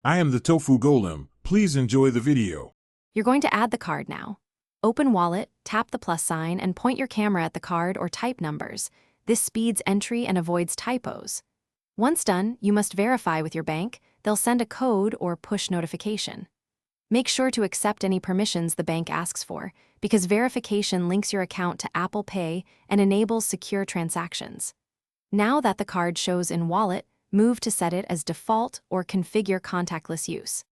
I am the Tofu Golem. Please enjoy the video. You're going to add the card now. Open Wallet, tap the plus sign, and point your camera at the card or type numbers. This speeds entry and avoids typos. Once done, you must verify with your bank. They'll send a code or push notification. Make sure to accept any permissions the bank asks for, because verification links your account to Apple Pay and enables secure transactions. Now that the card shows in Wallet, move to set it as default or configure contactless use.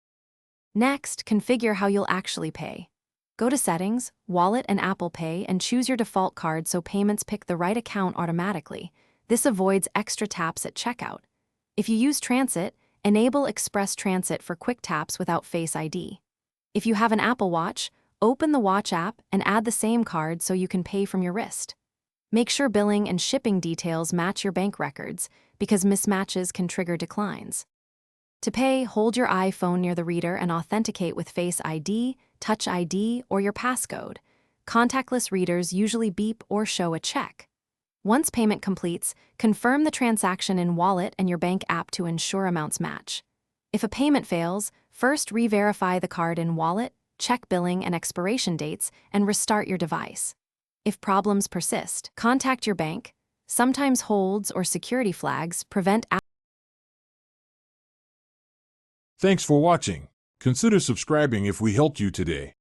Next, configure how you'll actually pay. Go to Settings, Wallet and Apple Pay and choose your default card so payments pick the right account automatically. This avoids extra taps at checkout. If you use Transit, enable Express Transit for quick taps without Face ID. If you have an Apple Watch, open the Watch app and add the same card so you can pay from your wrist. Make sure billing and shipping details match your bank records, because mismatches can trigger declines. To pay, hold your iPhone near the reader and authenticate with Face ID, Touch ID, or your passcode. Contactless readers usually beep or show a check. Once payment completes, confirm the transaction in Wallet and your bank app to ensure amounts match. If a payment fails, first re-verify the card in Wallet, check billing and expiration dates, and restart your device. If problems persist, contact your bank. Sometimes holds or security flags prevent. Thanks for watching. Consider subscribing if we helped you today.